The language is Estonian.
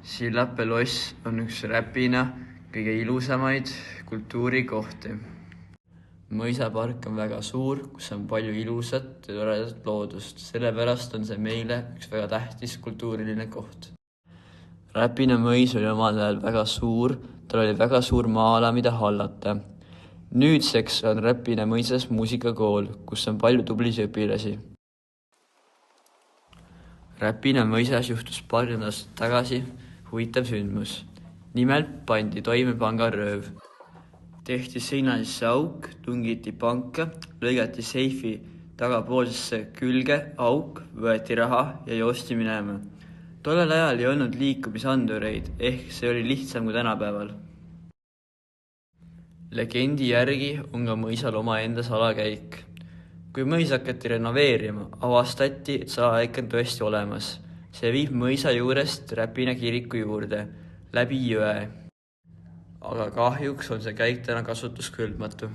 Sillapäe loss on üks Räpina kõige ilusamaid kultuurikohti. Mõisapark on väga suur, kus on palju ilusat ja toredat loodust, sellepärast on see meile üks väga tähtis kultuuriline koht. Räpina mõis oli omal ajal väga suur, tal oli väga suur maa-ala, mida hallata. Nüüdseks on Räpina mõisas muusikakool, kus on palju tublisi õpilasi. Räpina mõisas juhtus paari nädalat tagasi huvitav sündmus. Nimelt pandi toime pangarööv. Tehti seina sisse auk, tungiti panka, lõigati seifi tagapoolsesse külge auk, võeti raha ja joosti minema. Tollel ajal ei olnud liikumisandureid, ehk see oli lihtsam kui tänapäeval. Legendi järgi on ka mõisal omaenda salakäik. Kui mõis hakati renoveerima, avastati, et salakäik on tõesti olemas. See viib mõisa juurest Räpina kiriku juurde, läbi jõe. Aga kahjuks on see käik täna kasutuskõlbmatu.